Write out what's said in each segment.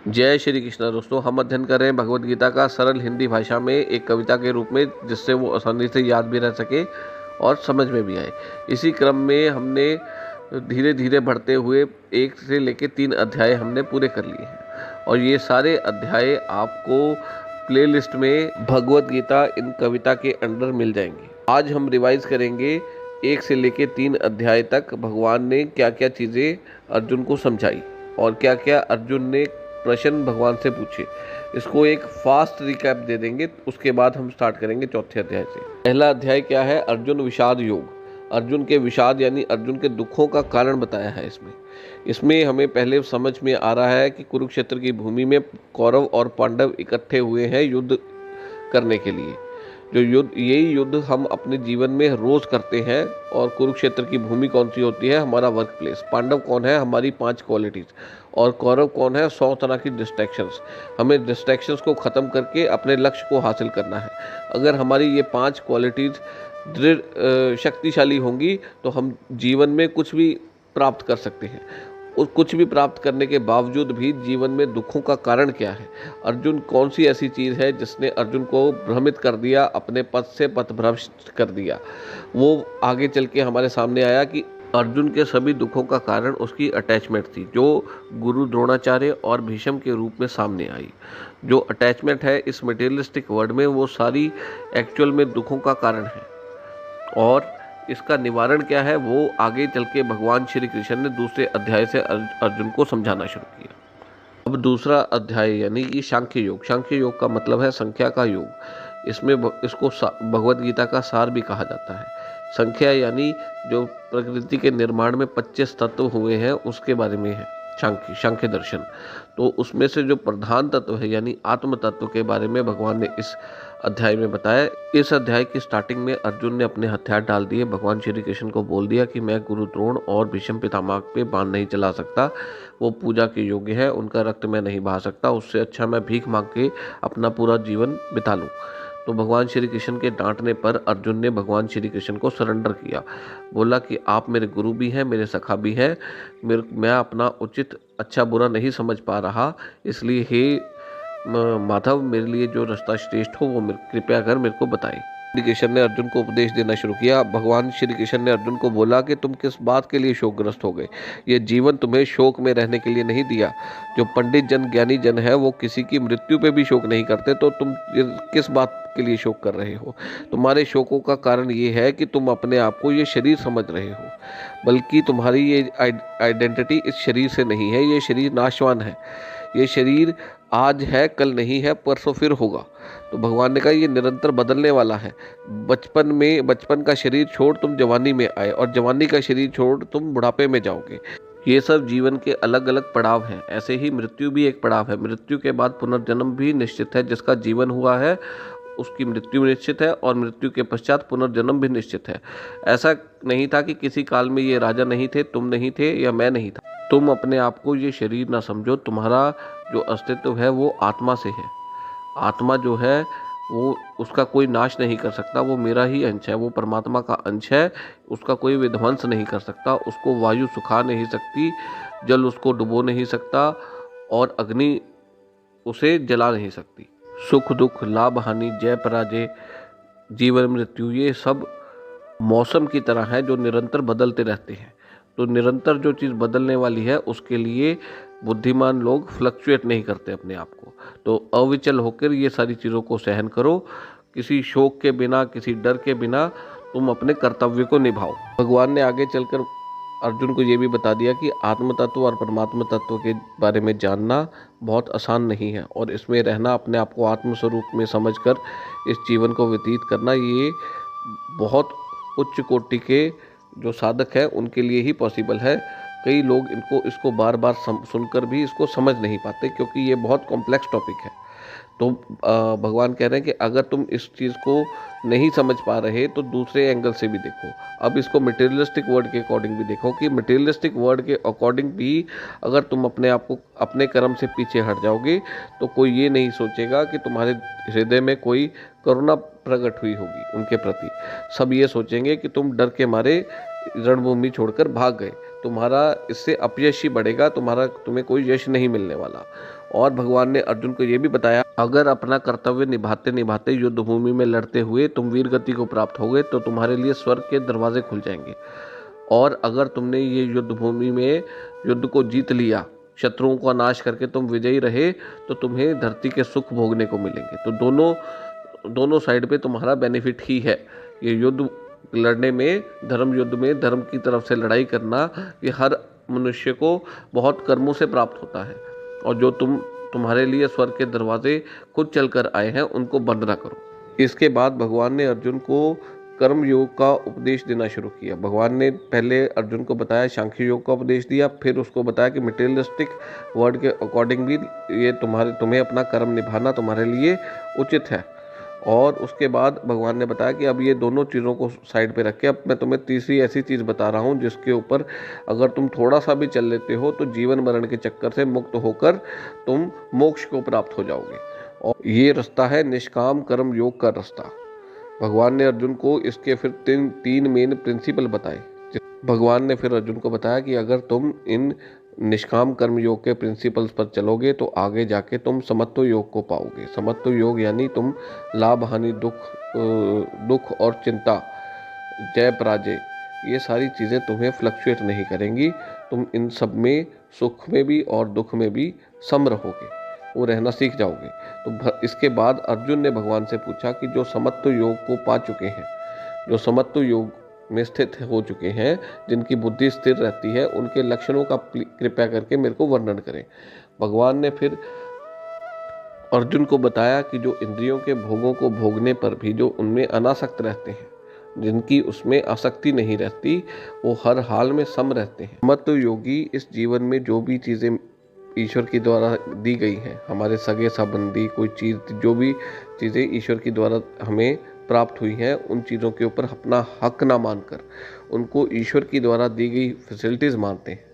जय श्री कृष्ण। दोस्तों, हम अध्ययन कर रहे हैं भगवत गीता का सरल हिंदी भाषा में एक कविता के रूप में, जिससे वो आसानी से याद भी रह सके और समझ में भी आए। इसी क्रम में हमने धीरे धीरे बढ़ते हुए 1 से लेकर 3 अध्याय हमने पूरे कर लिए हैं और ये सारे अध्याय आपको प्लेलिस्ट में भगवत गीता इन कविता के अंडर मिल जाएंगे। आज हम रिवाइज करेंगे 1 से लेकर 3 अध्याय तक भगवान ने क्या क्या चीज़ें अर्जुन को समझाई और क्या क्या अर्जुन ने प्रश्न भगवान से पूछे। इसको एक फास्ट रिकैप दे देंगे, उसके बाद हम स्टार्ट करेंगे चौथे अध्याय से। पहला अध्याय क्या है? अर्जुन विषाद योग। अर्जुन के विषाद यानी अर्जुन के दुखों का कारण बताया है। इसमें हमें पहले समझ में आ रहा है कि कुरुक्षेत्र की भूमि में कौरव और पांडव इकट्ठे हुए हैं युद्ध करने के लिए। यही युद्ध हम अपने जीवन में रोज करते हैं। और कुरुक्षेत्र की भूमि कौन सी होती है? हमारा वर्क प्लेस। पांडव कौन है? हमारी 5 क्वालिटीज। और कौरव कौन है? 100 तरह की डिस्ट्रैक्शंस। हमें डिस्ट्रैक्शंस को ख़त्म करके अपने लक्ष्य को हासिल करना है। अगर हमारी ये 5 क्वालिटीज दृढ़ शक्तिशाली होंगी तो हम जीवन में कुछ भी प्राप्त कर सकते हैं। और कुछ भी प्राप्त करने के बावजूद भी जीवन में दुखों का कारण क्या है? अर्जुन कौन सी ऐसी चीज़ है जिसने अर्जुन को भ्रमित कर दिया, अपने पथ से पथभ्रष्ट कर दिया? वो आगे चल के हमारे सामने आया कि अर्जुन के सभी दुखों का कारण उसकी अटैचमेंट थी, जो गुरु द्रोणाचार्य और भीष्म के रूप में सामने आई। जो अटैचमेंट है इस मटेरियलिस्टिक वर्ल्ड में, वो सारी एक्चुअल में दुखों का कारण है। और इसका निवारण क्या है, वो आगे चल के भगवान श्री कृष्ण ने दूसरे अध्याय से अर्जुन को समझाना शुरू किया। अब दूसरा अध्याय यानी कि सांख्य योग। सांख्य योग का मतलब है संख्या का योग। इसमें इसको भगवत गीता का सार भी कहा जाता है। संख्या यानी जो प्रकृति के निर्माण में 25 तत्व हुए हैं उसके बारे में है सांख्य दर्शन। तो उसमें से जो प्रधान तत्व है यानी आत्म तत्व के बारे में भगवान ने इस अध्याय में बताया। इस अध्याय की स्टार्टिंग में अर्जुन ने अपने हथियार डाल दिए। भगवान श्री कृष्ण को बोल दिया कि मैं गुरु द्रोण और भीष्म पितामह पे बाण नहीं चला सकता, वो पूजा के योग्य है, उनका रक्त मैं नहीं बहा सकता, उससे अच्छा मैं भीख मांग के अपना पूरा जीवन बिता लूँ। तो भगवान श्री कृष्ण के डांटने पर अर्जुन ने भगवान श्री कृष्ण को सरेंडर किया। बोला कि आप मेरे गुरु भी हैं, मेरे सखा भी हैं, मैं अपना उचित अच्छा बुरा नहीं समझ पा रहा, इसलिए हे माधव, मेरे लिए जो रास्ता श्रेष्ठ हो वो कृपया कर मेरे को बताएं। श्री कृष्ण ने अर्जुन को उपदेश देना शुरू किया। भगवान श्री कृष्ण ने अर्जुन को बोला कि तुम किस बात के लिए शोकग्रस्त हो गए? ये जीवन तुम्हें शोक में रहने के लिए नहीं दिया। जो पंडित जन, ज्ञानी जन है, वो किसी की मृत्यु पे भी शोक नहीं करते, तो तुम किस बात के लिए शोक कर रहे हो? तुम्हारे शोकों का कारण ये है कि तुम अपने आप को ये शरीर समझ रहे हो, बल्कि तुम्हारी ये आइडेंटिटी इस शरीर से नहीं है। ये शरीर नाशवान है। ये शरीर आज है, कल नहीं है, परसों फिर होगा। तो भगवान ने कहा ये निरंतर बदलने वाला है। बचपन का शरीर छोड़ तुम जवानी में आए और जवानी का शरीर छोड़ तुम बुढ़ापे में जाओगे। ये सब जीवन के अलग अलग पड़ाव हैं। ऐसे ही मृत्यु भी एक पड़ाव है। मृत्यु के बाद पुनर्जन्म भी निश्चित है। जिसका जीवन हुआ है उसकी मृत्यु निश्चित है और मृत्यु के पश्चात पुनर्जन्म भी निश्चित है। ऐसा नहीं था कि किसी काल में ये राजा नहीं थे, तुम नहीं थे या मैं नहीं था। तुम अपने आप को ये शरीर ना समझो। तुम्हारा जो अस्तित्व है वो आत्मा से है। आत्मा जो है वो, उसका कोई नाश नहीं कर सकता। वो मेरा ही अंश है, वो परमात्मा का अंश है। उसका कोई विध्वंस नहीं कर सकता। उसको वायु सुखा नहीं सकती, जल उसको डुबो नहीं सकता और अग्नि उसे जला नहीं सकती। सुख दुख, लाभ हानि, जय पराजय, जीवन मृत्यु, ये सब मौसम की तरह है जो निरंतर बदलते रहते हैं। तो निरंतर जो चीज़ बदलने वाली है उसके लिए बुद्धिमान लोग फ्लक्चुएट नहीं करते अपने आप को। तो अविचल होकर ये सारी चीज़ों को सहन करो। किसी शोक के बिना, किसी डर के बिना तुम अपने कर्तव्य को निभाओ। भगवान ने आगे चलकर अर्जुन को ये भी बता दिया कि आत्म तत्व और परमात्मा तत्व के बारे में जानना बहुत आसान नहीं है और इसमें रहना, अपने आप को आत्म स्वरूप में समझकर इस जीवन को व्यतीत करना, ये बहुत उच्च कोटि के जो साधक हैं उनके लिए ही पॉसिबल है। कई लोग इसको बार बार सुनकर भी इसको समझ नहीं पाते, क्योंकि ये बहुत कॉम्प्लेक्स टॉपिक है। तो भगवान कह रहे हैं कि अगर तुम इस चीज़ को नहीं समझ पा रहे तो दूसरे एंगल से भी देखो। अब इसको मटेरियलिस्टिक वर्ड के अकॉर्डिंग भी देखो कि मटेरियलिस्टिक वर्ड के अकॉर्डिंग भी अगर तुम अपने आप को अपने कर्म से पीछे हट जाओगे तो कोई ये नहीं सोचेगा कि तुम्हारे हृदय में कोई करुणा प्रकट हुई होगी उनके प्रति। सब ये सोचेंगे कि तुम डर के मारे रणभूमि छोड़कर भाग गए। तुम्हारा इससे अपयश ही बढ़ेगा, तुम्हें कोई यश नहीं मिलने वाला। और भगवान ने अर्जुन को ये भी बताया, अगर अपना कर्तव्य निभाते निभाते युद्ध भूमि में लड़ते हुए तुम वीर गति को प्राप्त होगे तो तुम्हारे लिए स्वर्ग के दरवाजे खुल जाएंगे। और अगर तुमने ये युद्ध भूमि में युद्ध को जीत लिया, शत्रुओं का नाश करके तुम विजयी रहे, तो तुम्हें धरती के सुख भोगने को मिलेंगे। तो दोनों साइड पे तुम्हारा बेनिफिट ही है। ये युद्ध लड़ने में, धर्म युद्ध में धर्म की तरफ से लड़ाई करना, ये हर मनुष्य को बहुत कर्मों से प्राप्त होता है। और जो तुम्हारे लिए स्वर्ग के दरवाजे खुद चल कर आए हैं, उनको बंद ना करो। इसके बाद भगवान ने अर्जुन को कर्म योग का उपदेश देना शुरू किया। भगवान ने पहले अर्जुन को बताया, सांख्य योग का उपदेश दिया, फिर उसको बताया कि मटेरियलिस्टिक वर्ड के अकॉर्डिंग भी ये तुम्हें अपना कर्म निभाना तुम्हारे लिए उचित है। और उसके बाद भगवान ने बताया कि अब ये दोनों चीज़ों को साइड पे रख के अब मैं तुम्हें तीसरी ऐसी चीज़ बता रहा हूँ जिसके ऊपर अगर तुम थोड़ा सा भी चल लेते हो तो जीवन मरण के चक्कर से मुक्त होकर तुम मोक्ष को प्राप्त हो जाओगे। और ये रास्ता है निष्काम कर्म योग का रास्ता। भगवान ने अर्जुन को इसके फिर तीन मेन प्रिंसिपल बताए। भगवान ने फिर अर्जुन को बताया कि अगर तुम इन निष्काम कर्म योग के प्रिंसिपल्स पर चलोगे तो आगे जाके तुम समत्व योग को पाओगे। समत्व योग यानी तुम लाभ हानि, दुख और चिंता, जय पराजय, ये सारी चीज़ें तुम्हें फ्लक्चुएट नहीं करेंगी। तुम इन सब में, सुख में भी और दुख में भी सम रहोगे, वो रहना सीख जाओगे। तो इसके बाद अर्जुन ने भगवान से पूछा कि जो समत्व योग को पा चुके हैं, जो समत्व योग में स्थित हो चुके हैं, जिनकी बुद्धि स्थिर रहती है, उनके लक्षणों का कृपया करके मेरे को वर्णन करें। भगवान ने फिर अर्जुन को बताया कि जो इंद्रियों के भोगों को भोगने पर भी जो उनमें अनासक्त रहते हैं, जिनकी उसमें आसक्ति नहीं रहती, वो हर हाल में सम रहते हैं। समत्व योगी इस जीवन में जो भी चीज़ें ईश्वर की द्वारा दी गई हैं, हमारे सगे संबंधी कोई चीज़, जो भी चीज़ें ईश्वर की द्वारा हमें प्राप्त हुई हैं, उन चीज़ों के ऊपर अपना हक ना मानकर उनको ईश्वर की द्वारा दी गई फैसिलिटीज़ मानते हैं,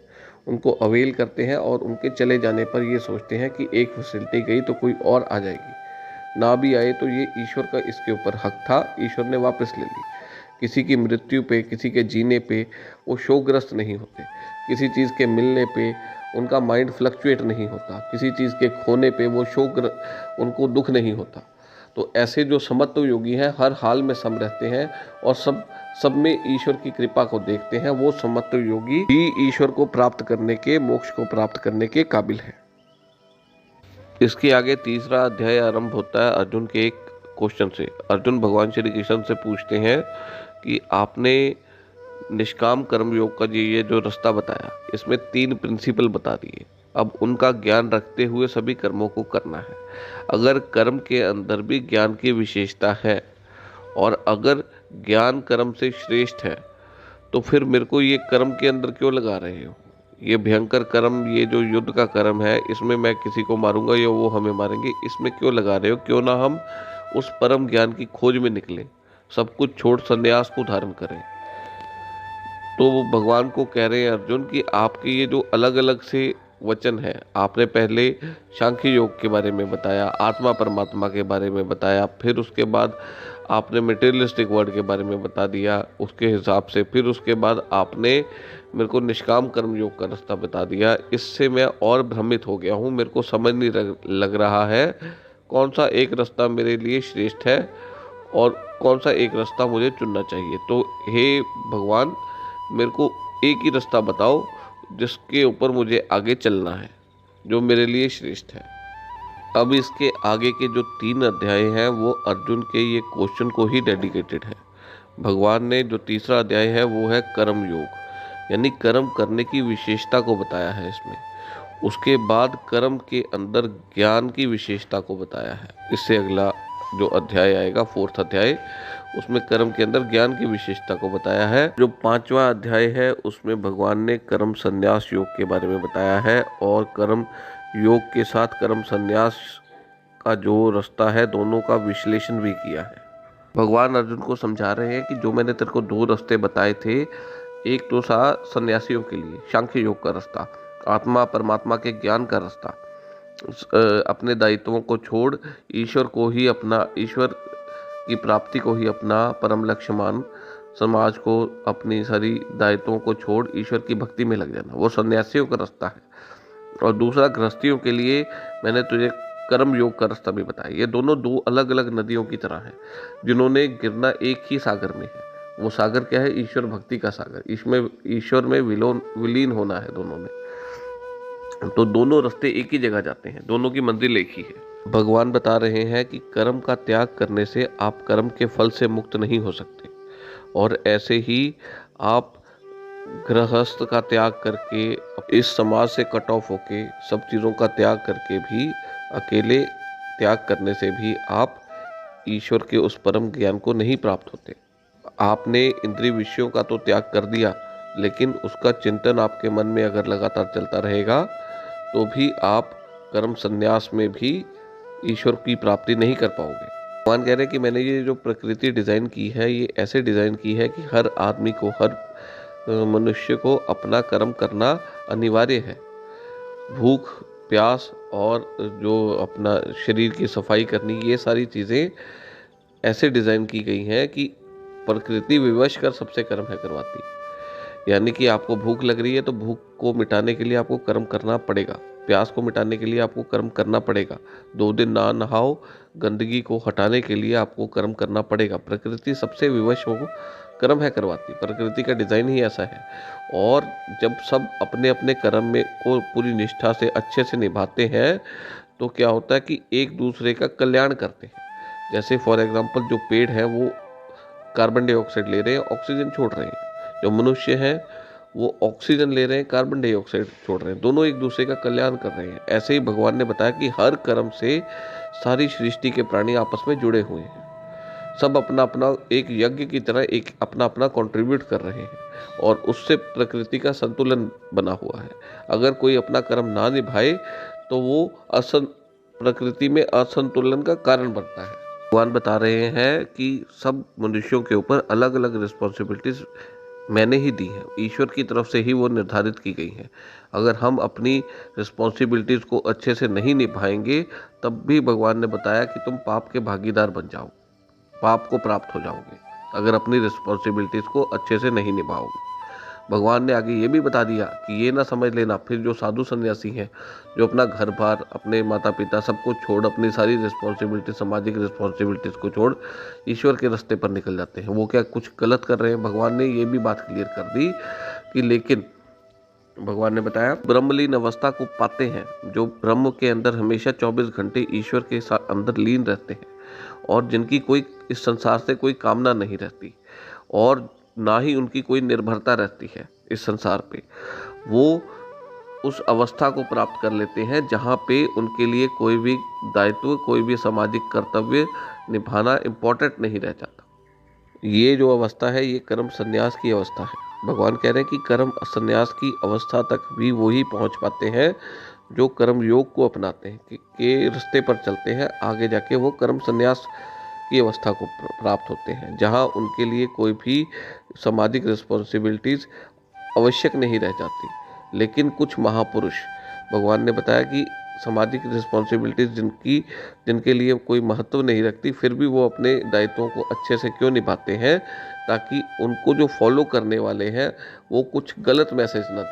उनको अवेल करते हैं और उनके चले जाने पर ये सोचते हैं कि एक फैसिलिटी गई तो कोई और आ जाएगी, ना भी आए तो ये ईश्वर का इसके ऊपर हक था, ईश्वर ने वापस ले ली। किसी की मृत्यु पे, किसी के जीने पे वो शोकग्रस्त नहीं होते, किसी चीज़ के मिलने पे उनका माइंड फ्लक्चुएट नहीं होता, किसी चीज़ के खोने पे वो उनको दुख नहीं होता। तो ऐसे जो समत्व योगी हैं हर हाल में सम रहते हैं और सब में ईश्वर की कृपा को देखते हैं, वो समत्व योगी ही ईश्वर को प्राप्त करने के, मोक्ष को प्राप्त करने के काबिल है। इसके आगे तीसरा अध्याय आरंभ होता है अर्जुन के एक क्वेश्चन से। अर्जुन भगवान श्री कृष्ण से पूछते हैं कि आपने निष्काम कर्म योग का ये जो रास्ता बताया, इसमें 3 प्रिंसिपल बता दिए, अब उनका ज्ञान रखते हुए सभी कर्मों को करना है। अगर कर्म के अंदर भी ज्ञान की विशेषता है और अगर ज्ञान कर्म से श्रेष्ठ है, तो फिर मेरे को ये कर्म के अंदर क्यों लगा रहे हो? ये भयंकर कर्म, ये जो युद्ध का कर्म है, इसमें मैं किसी को मारूंगा या वो हमें मारेंगे, इसमें क्यों लगा रहे हो? क्यों ना हम उस परम ज्ञान की खोज में निकलें, सब कुछ छोड़ संन्यास को धारण करें। तो वो भगवान को कह रहे हैं अर्जुन कि आपके ये जो अलग अलग से वचन है, आपने पहले सांख्य योग के बारे में बताया, आत्मा परमात्मा के बारे में बताया, फिर उसके बाद आपने मटेरियलिस्टिक वर्ड के बारे में बता दिया उसके हिसाब से, फिर उसके बाद आपने मेरे को निष्काम कर्म योग का रास्ता बता दिया। इससे मैं और भ्रमित हो गया हूँ, मेरे को समझ नहीं लग रहा है कौन सा एक रास्ता मेरे लिए श्रेष्ठ है और कौन सा एक रास्ता मुझे चुनना चाहिए। तो हे भगवान, मेरे को एक ही रास्ता बताओ जिसके ऊपर मुझे आगे चलना है, जो मेरे लिए श्रेष्ठ है। अब इसके आगे के जो 3 अध्याय हैं वो अर्जुन के ये क्वेश्चन को ही डेडिकेटेड है। भगवान ने जो तीसरा अध्याय है वो है कर्म योग, यानी कर्म करने की विशेषता को बताया है इसमें। उसके बाद कर्म के अंदर ज्ञान की विशेषता को बताया है। इससे अगला जो अध्याय आएगा, 4th अध्याय, उसमें कर्म के अंदर ज्ञान की विशेषता को बताया है। जो 5वां अध्याय है उसमें भगवान ने कर्म संन्यास योग के बारे में बताया है और कर्म योग के साथ कर्म संन्यास का जो रास्ता है, दोनों का विश्लेषण भी किया है। भगवान अर्जुन को समझा रहे हैं कि जो मैंने तेरे को 2 रास्ते बताए थे, एक तो था सन्यासियों के लिए सांख्य योग का रास्ता, आत्मा परमात्मा के ज्ञान का रास्ता, अपने दायित्वों को छोड़ ईश्वर की प्राप्ति को ही अपना परम लक्ष्य मान समाज को, अपनी सारी दायित्वों को छोड़ ईश्वर की भक्ति में लग जाना, वो सन्यासियों का रास्ता है। और दूसरा गृहस्थियों के लिए मैंने तुझे कर्म योग का रास्ता भी बताया। ये दोनों दो अलग अलग नदियों की तरह हैं, जिन्होंने गिरना एक ही सागर में है। वो सागर क्या है? ईश्वर भक्ति का सागर। इसमें ईश्वर में विलीन होना है दोनों में। तो दोनों रास्ते एक ही जगह जाते हैं, दोनों की मंजिल एक ही है। भगवान बता रहे हैं कि कर्म का त्याग करने से आप कर्म के फल से मुक्त नहीं हो सकते, और ऐसे ही आप गृहस्थ का त्याग करके, इस समाज से कट ऑफ होके, सब चीज़ों का त्याग करके भी, अकेले त्याग करने से भी आप ईश्वर के उस परम ज्ञान को नहीं प्राप्त होते। आपने इंद्रिय विषयों का तो त्याग कर दिया, लेकिन उसका चिंतन आपके मन में अगर लगातार चलता रहेगा तो भी आप कर्म संन्यास में भी ईश्वर की प्राप्ति नहीं कर पाओगे। भगवान कह रहे हैं कि मैंने ये जो प्रकृति डिज़ाइन की है, ये ऐसे डिज़ाइन की है कि हर आदमी को, हर मनुष्य को अपना कर्म करना अनिवार्य है। भूख, प्यास और जो अपना शरीर की सफाई करनी, ये सारी चीज़ें ऐसे डिज़ाइन की गई हैं कि प्रकृति विवश कर सबसे कर्म है करवाती। यानी कि आपको भूख लग रही है तो भूख को मिटाने के लिए आपको कर्म करना पड़ेगा, प्यास को मिटाने के लिए आपको कर्म करना पड़ेगा, 2 दिन ना नहाओ, गंदगी को हटाने के लिए आपको कर्म करना पड़ेगा। प्रकृति सबसे विवश हो कर्म है करवाती, प्रकृति का डिज़ाइन ही ऐसा है। और जब सब अपने अपने कर्म में को पूरी निष्ठा से अच्छे से निभाते हैं तो क्या होता है कि एक दूसरे का कल्याण करते हैं। जैसे फॉर एग्जांपल जो पेड़ हैं वो कार्बन डाइऑक्साइड ले रहे हैं, ऑक्सीजन छोड़ रहे हैं। जो मनुष्य हैं वो ऑक्सीजन ले रहे हैं, कार्बन डाइऑक्साइड छोड़ रहे हैं, दोनों एक दूसरे का कल्याण कर रहे हैं। ऐसे ही भगवान ने बताया कि हर कर्म से सारी सृष्टि के प्राणी आपस में जुड़े हुए हैं, सब अपना अपना एक यज्ञ की तरह एक अपना अपना कंट्रीब्यूट कर रहे हैं, और उससे प्रकृति का संतुलन बना हुआ है। अगर कोई अपना कर्म ना निभाए तो वो प्रकृति में असंतुलन का कारण बनता है। भगवान बता रहे हैं कि सब मनुष्यों के ऊपर अलग अलग रिस्पॉन्सिबिलिटीज मैंने ही दी हैं, ईश्वर की तरफ से ही वो निर्धारित की गई हैं। अगर हम अपनी रिस्पॉन्सिबिलिटीज़ को अच्छे से नहीं निभाएंगे तब भी भगवान ने बताया कि तुम पाप के भागीदार बन जाओ, पाप को प्राप्त हो जाओगे अगर अपनी रिस्पॉन्सिबिलिटीज़ को अच्छे से नहीं निभाओगे। भगवान ने आगे ये भी बता दिया कि ये ना समझ लेना फिर जो साधु सन्यासी हैं, जो अपना घर बार, अपने माता पिता सबको छोड़, अपनी सारी रिस्पॉन्सिबिलिटी, सामाजिक रिस्पॉन्सिबिलिटीज़ को छोड़ ईश्वर के रास्ते पर निकल जाते हैं, वो क्या कुछ गलत कर रहे हैं? भगवान ने ये भी बात क्लियर कर दी कि लेकिन भगवान ने बताया ब्रह्मलीन अवस्था को पाते हैं जो ब्रह्म के अंदर हमेशा 24 घंटे ईश्वर के साथ अंदर लीन रहते हैं, और जिनकी कोई इस संसार से कोई कामना नहीं रहती, और ना ही उनकी कोई निर्भरता रहती है इस संसार पे। वो उस अवस्था को प्राप्त कर लेते हैं जहाँ पे उनके लिए कोई भी दायित्व, कोई भी सामाजिक कर्तव्य निभाना इम्पोर्टेंट नहीं रह जाता। ये जो अवस्था है ये कर्म संन्यास की अवस्था है। भगवान कह रहे हैं कि कर्म संन्यास की अवस्था तक भी वही पहुँच पाते हैं जो कर्म योग को अपनाते हैं, के रास्ते पर चलते हैं। आगे जाके वो कर्म संन्यास की अवस्था को प्राप्त होते हैं, जहाँ उनके लिए कोई भी सामाजिक रिस्पॉन्सिबिलिटीज़ आवश्यक नहीं रह जाती। लेकिन कुछ महापुरुष, भगवान ने बताया कि सामाजिक रिस्पॉन्सिबिलिटीज़ जिनके लिए कोई महत्व नहीं रखती, फिर भी वो अपने दायित्वों को अच्छे से क्यों निभाते हैं, ताकि उनको जो फॉलो करने वाले हैं वो कुछ गलत मैसेज ना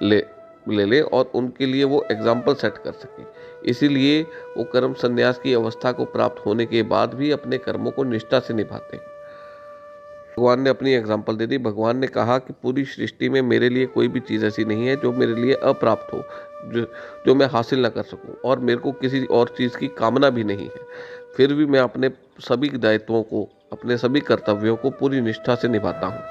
ले ले और उनके लिए वो एग्जाम्पल सेट कर सकें। इसीलिए वो कर्म संन्यास की अवस्था को प्राप्त होने के बाद भी अपने कर्मों को निष्ठा से निभाते हैं। भगवान ने अपनी एग्जाम्पल दे दी। भगवान ने कहा कि पूरी सृष्टि में मेरे लिए कोई भी चीज़ ऐसी नहीं है जो मेरे लिए अप्राप्त हो, जो मैं हासिल ना कर सकूं, और मेरे को किसी और चीज़ की कामना भी नहीं है। फिर भी मैं अपने सभी दायित्वों को, अपने सभी कर्तव्यों को पूरी निष्ठा से निभाता हूँ,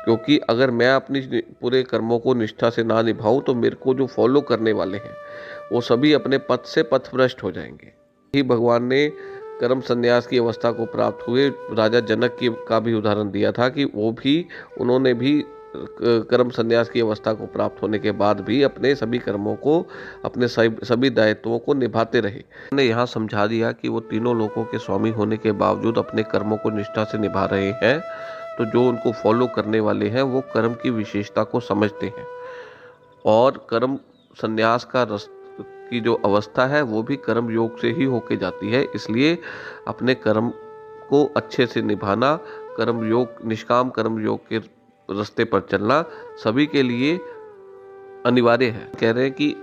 क्योंकि अगर मैं अपनी पूरे कर्मों को निष्ठा से ना निभाऊं तो मेरे को जो फॉलो करने वाले हैं वो सभी अपने पथ से पथभ्रष्ट हो जाएंगे। ही भगवान ने कर्म संन्यास की अवस्था को प्राप्त हुए राजा जनक का भी उदाहरण दिया था कि उन्होंने भी कर्म संन्यास की अवस्था को प्राप्त होने के बाद भी अपने सभी कर्मों को, अपने सभी दायित्वों को निभाते रहे। उन्होंने यहाँ समझा दिया कि वो तीनों लोकों के स्वामी होने के बावजूद अपने कर्मों को निष्ठा से निभा रहे हैं, तो जो उनको फॉलो करने वाले हैं वो कर्म की विशेषता को समझते हैं, और कर्म संन्यास की जो अवस्था है वो भी कर्म योग से ही होके जाती है। इसलिए अपने कर्म को अच्छे से निभाना कर्म योग, निष्काम कर्म योग के रास्ते पर चलना सभी के लिए अनिवार्य है। कह रहे हैं कि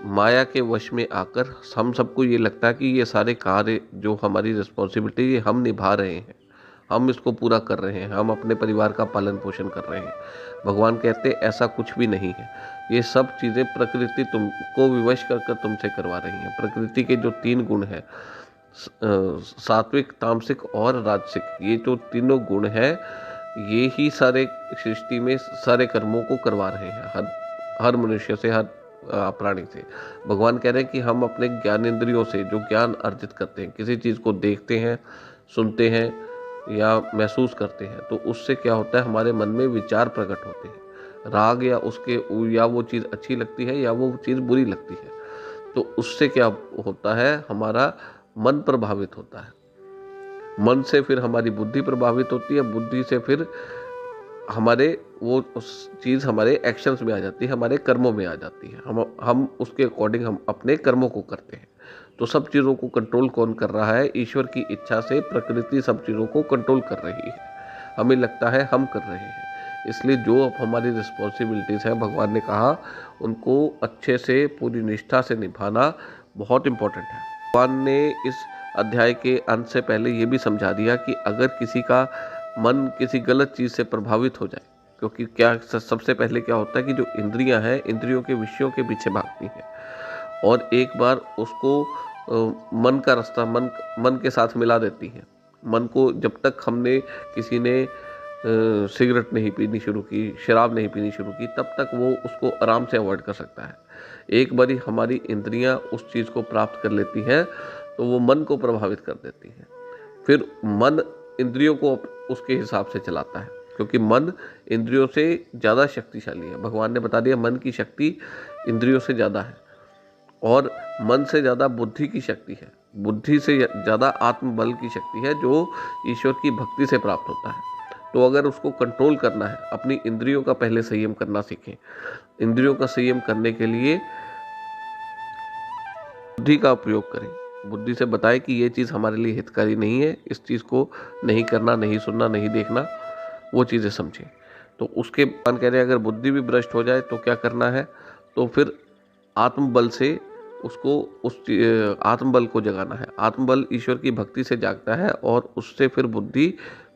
माया के वश में आकर हम सबको ये लगता है कि ये सारे कार्य जो हमारी रिस्पॉन्सिबिलिटी ये हम निभा रहे हैं, हम इसको पूरा कर रहे हैं, हम अपने परिवार का पालन पोषण कर रहे हैं। भगवान कहते हैं ऐसा कुछ भी नहीं है। ये सब चीज़ें प्रकृति तुमको विवश कर कर तुमसे करवा रही हैं। प्रकृति के जो 3 गुण हैं, सात्विक, तामसिक और राजसिक, ये जो तीनों गुण हैं, ये ही सारे सृष्टि में सारे कर्मों को करवा रहे हैं, हर मनुष्य से, हर प्राणी से। भगवान कह रहे हैं कि हम अपने ज्ञानेंद्रियों से जो ज्ञान अर्जित करते हैं, किसी चीज़ को देखते हैं, सुनते हैं या महसूस करते हैं, तो उससे क्या होता है, हमारे मन में विचार प्रकट होते हैं, राग या या वो चीज़ अच्छी लगती है या वो चीज़ बुरी लगती है। तो उससे क्या होता है, हमारा मन प्रभावित होता है। मन से फिर हमारी बुद्धि प्रभावित होती है, बुद्धि से फिर हमारे वो उस चीज़ हमारे एक्शंस में आ जाती है, हमारे कर्मों में आ जाती है। हम उसके अकॉर्डिंग हम अपने कर्मों को करते हैं। तो सब चीज़ों को कंट्रोल कौन कर रहा है? ईश्वर की इच्छा से प्रकृति सब चीज़ों को कंट्रोल कर रही है। हमें लगता है हम कर रहे हैं। इसलिए जो अब हमारी रिस्पॉन्सिबिलिटीज़ है, भगवान ने कहा उनको अच्छे से पूरी निष्ठा से निभाना बहुत इम्पोर्टेंट है। भगवान ने इस अध्याय के अंत से पहले ये भी समझा दिया कि अगर किसी का मन किसी गलत चीज़ से प्रभावित हो जाए, क्योंकि क्या सबसे पहले क्या होता है कि जो इंद्रियां हैं, इंद्रियों के विषयों के पीछे भागती हैं, और एक बार उसको मन का रास्ता मन के साथ मिला देती हैं। मन को जब तक हमने किसी ने सिगरेट नहीं पीनी शुरू की, शराब नहीं पीनी शुरू की, तब तक वो उसको आराम से अवॉइड कर सकता है। एक बारी हमारी इंद्रियां उस चीज़ को प्राप्त कर लेती हैं तो वो मन को प्रभावित कर देती हैं। फिर मन इंद्रियों को उसके हिसाब से चलाता है, क्योंकि मन इंद्रियों से ज़्यादा शक्तिशाली है। भगवान ने बता दिया मन की शक्ति इंद्रियों से ज़्यादा है, और मन से ज़्यादा बुद्धि की शक्ति है, बुद्धि से ज़्यादा आत्मबल की शक्ति है, जो ईश्वर की भक्ति से प्राप्त होता है। तो अगर उसको कंट्रोल करना है, अपनी इंद्रियों का पहले संयम करना सीखें। इंद्रियों का संयम करने के लिए बुद्धि का उपयोग करें। बुद्धि से बताएं कि ये चीज़ हमारे लिए हितकारी नहीं है, इस चीज़ को नहीं करना, नहीं सुनना, नहीं देखना, वो चीज़ें समझें। तो उसके बाद कह रहे हैं अगर बुद्धि भी भ्रष्ट हो जाए तो क्या करना है, तो फिर आत्मबल से उसको आत्मबल को जगाना है। आत्मबल ईश्वर की भक्ति से जागता है और उससे फिर बुद्धि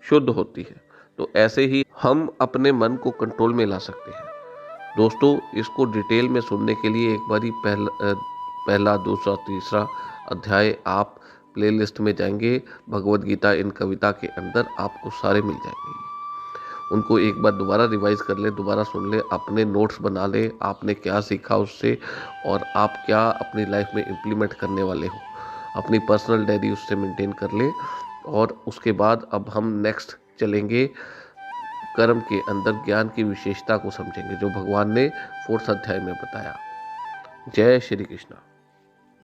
शुद्ध होती है। तो ऐसे ही हम अपने मन को कंट्रोल में ला सकते हैं। दोस्तों, इसको डिटेल में सुनने के लिए एक बारी पहला, दूसरा, तीसरा अध्याय आप प्लेलिस्ट में जाएंगे, भगवद गीता इन कविता के अंदर आपको सारे मिल जाएंगे। उनको एक बार दोबारा रिवाइज कर ले, दोबारा सुन ले, अपने नोट्स बना ले, आपने क्या सीखा उससे और आप क्या अपनी लाइफ में इम्प्लीमेंट करने वाले हो। अपनी पर्सनल डायरी उससे मेंटेन कर ले। और उसके बाद अब हम नेक्स्ट चलेंगे, कर्म के अंदर ज्ञान की विशेषता को समझेंगे, जो भगवान ने 4th अध्याय में बताया। जय श्री कृष्ण।